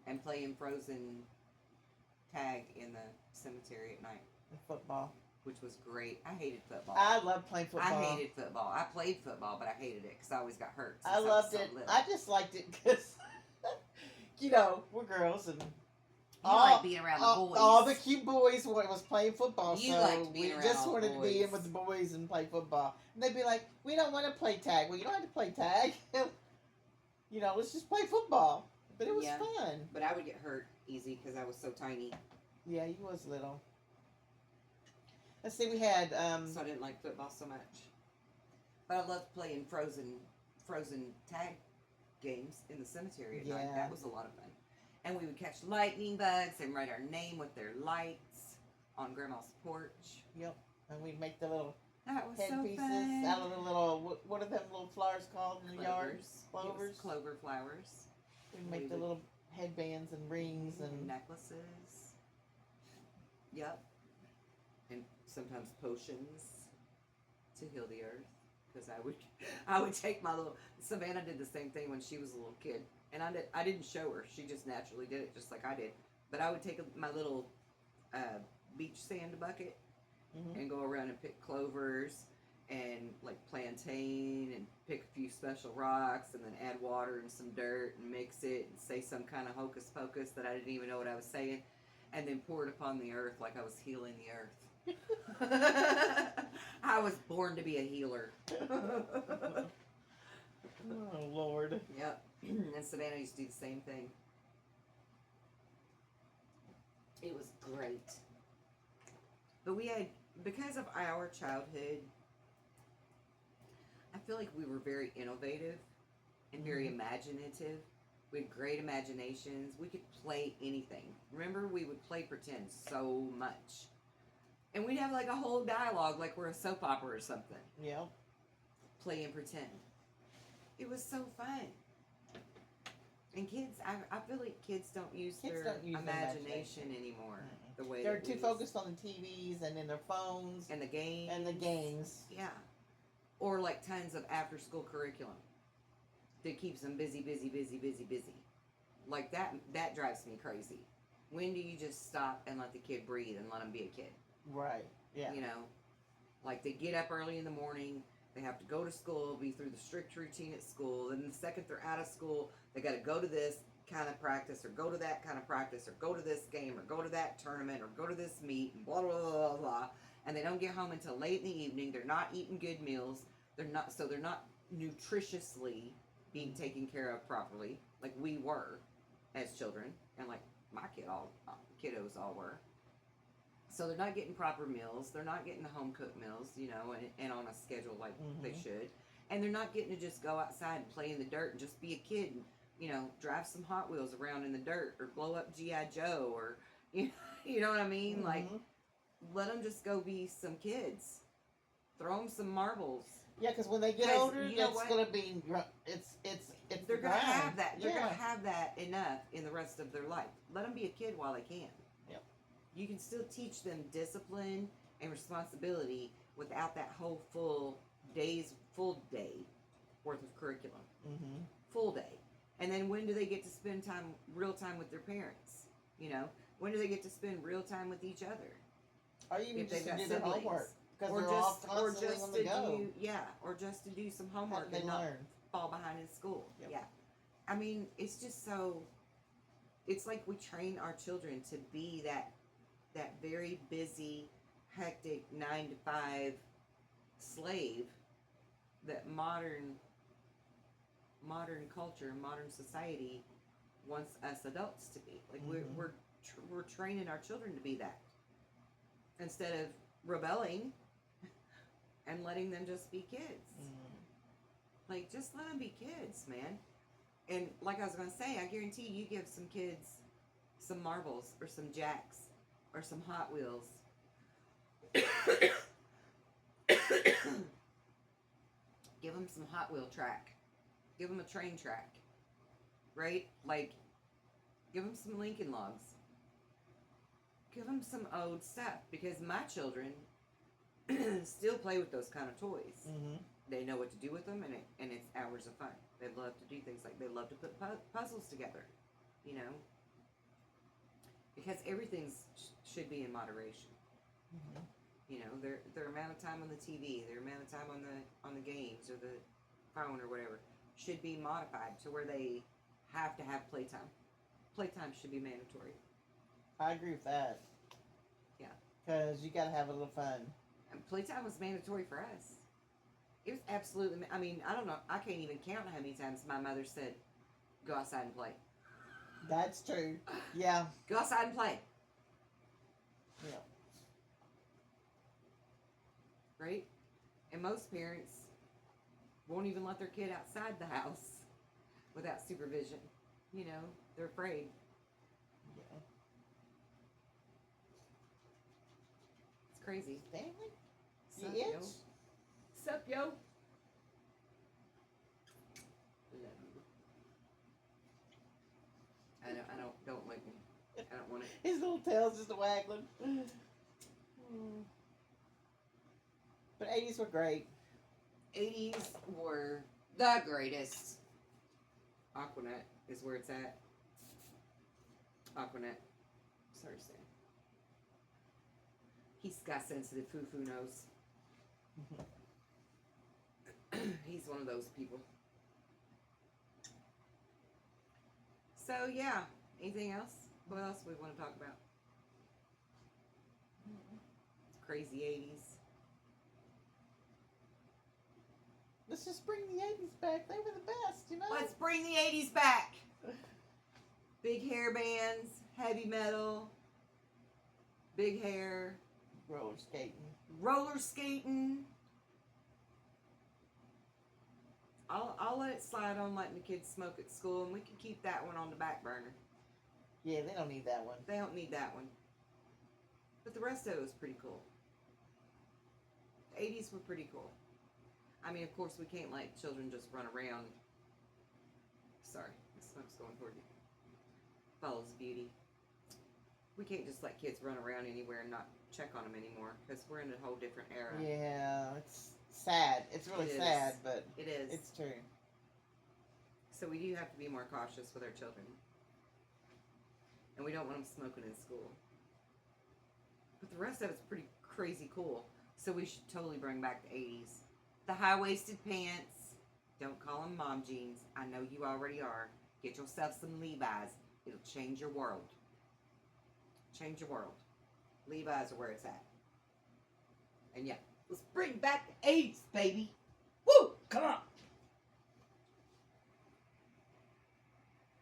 And playing frozen tag in the cemetery at night. And football. Which was great. I hated football. I loved playing football. I hated football. I played football, but I hated it because I always got hurt. I loved it. I just liked it because, you know, we're girls and like being around the boys. All the cute boys was playing football. You so liked being around we just wanted the to be in with the boys and play football. And they'd be like, "We don't want to play tag." Well, you don't have to play tag. You know, let's just play football. But it was fun. But I would get hurt easy because I was so tiny. Yeah, you was little. Let's see, we had... so I didn't like football so much. But I loved playing frozen tag games in the cemetery at night. That was a lot of fun. And we would catch lightning bugs and write our name with their lights on Grandma's porch. Yep. And we'd make the little headpieces out of the little... What are them little flowers called in the yard? Clovers. Clover flowers. We'd make the little headbands and rings and... necklaces. Yep. And sometimes potions to heal the earth, because I would take my little... Savannah did the same thing when she was a little kid, and I didn't show her. She just naturally did it, just like I did. But I would take my little a beach sand bucket Mm-hmm. and go around and pick clovers and like plantain and pick a few special rocks and then add water and some dirt and mix it and say some kind of hocus pocus that I didn't even know what I was saying and then pour it upon the earth like I was healing the earth. I was born to be a healer. Oh, Lord. Yep. And Savannah used to do the same thing. It was great. But we had, because of our childhood, I feel like we were very innovative and very imaginative. We had great imaginations. We could play anything. Remember, we would play pretend so much. And we'd have like a whole dialogue like we're a soap opera or something. Yep. Play and pretend. It was so fun. And kids, I feel like kids don't use their imagination anymore. The way they're too focused on the TVs and in their phones and the games. Yeah. Or like tons of after school curriculum that keeps them busy. Like that drives me crazy. When do you just stop and let the kid breathe and let them be a kid? Right. Yeah. You know, like they get up early in the morning, they have to go to school, be through the strict routine at school, and the second they're out of school, they got to go to this kind of practice or go to that kind of practice or go to this game or go to that tournament or go to this meet and blah blah blah blah blah. And they don't get home until late in the evening. They're not eating good meals. They're not nutritiously being taken care of properly like we were as children and like my kiddos all were. So they're not getting proper meals. They're not getting the home cooked meals, you know, and on a schedule like they should. And they're not getting to just go outside and play in the dirt and just be a kid and, you know, drive some Hot Wheels around in the dirt or blow up G.I. Joe or, you know what I mean? Like, let them just go be some kids. Throw them some marbles. Yeah, because when they get older, it's going to be, they're going to have that. They're going to have that enough in the rest of their life. Let them be a kid while they can. Yep. You can still teach them discipline and responsibility without that whole full day worth of curriculum. Full day. And then when do they get to spend real time with their parents? You know, when do they get to spend real time with each other? Or even just to do their homework. Or just to do some homework and not fall behind in school. Yep. Yeah. I mean, it's just so, it's like we train our children to be that very busy, hectic 9-to-5 slave that modern culture, modern society wants us adults to be. Like we're training our children to be that instead of rebelling and letting them just be kids. Like, just let them be kids, man. And like I was going to say, I guarantee you give some kids some marbles or some jacks or some Hot Wheels. Give them some Hot Wheel track. Give them a train track. Right? Like, give them some Lincoln Logs. Give them some old stuff. Because my children still play with those kind of toys. They know what to do with them, and it's hours of fun. They love to do things like they love to put puzzles together, you know, because everything should be in moderation. You know, their amount of time on the TV, their amount of time on the games or the phone or whatever should be modified to where they have to have playtime. Playtime should be mandatory. I agree with that. Yeah, because you got to have a little fun. And playtime was mandatory for us. It was absolutely, I mean, I don't know, I can't even count how many times my mother said, go outside and play. That's true. Yeah. Go outside and play. Yeah. Right? And most parents won't even let their kid outside the house without supervision. You know, they're afraid. Yeah. It's crazy. Stanley? Sup, You yo? itch? Sup, yo? Love you. Don't like me. I don't want it. His little tail's just waggling. But 80s were great. 80s were the greatest. Aquanet is where it's at. Aquanet. Sorry, Stan. He's got sensitive foo-foo nose. He's one of those people. So, yeah. Anything else? What else we want to talk about? Crazy 80s. Let's just bring the 80s back. They were the best, you know? Let's bring the 80s back. Big hair bands, heavy metal, big hair. Roller skating. Roller skating. I'll let it slide on letting the kids smoke at school, and we can keep that one on the back burner. Yeah, they don't need that one. They don't need that one. But the rest of it was pretty cool. The 80s were pretty cool. I mean, of course, we can't let children just run around. Sorry, the smoke's going toward you. Follows beauty. We can't just let kids run around anywhere and not check on them anymore, because we're in a whole different era. Yeah, it's sad. It's really sad, but it is. It's true. So we do have to be more cautious with our children. And we don't want them smoking in school. But the rest of it's pretty crazy cool. So we should totally bring back the 80s. The high-waisted pants. Don't call them mom jeans. I know you already are. Get yourself some Levi's. It'll change your world. Change your world. Levi's are where it's at. And yeah, let's bring back the 80s, baby. Woo! Come on.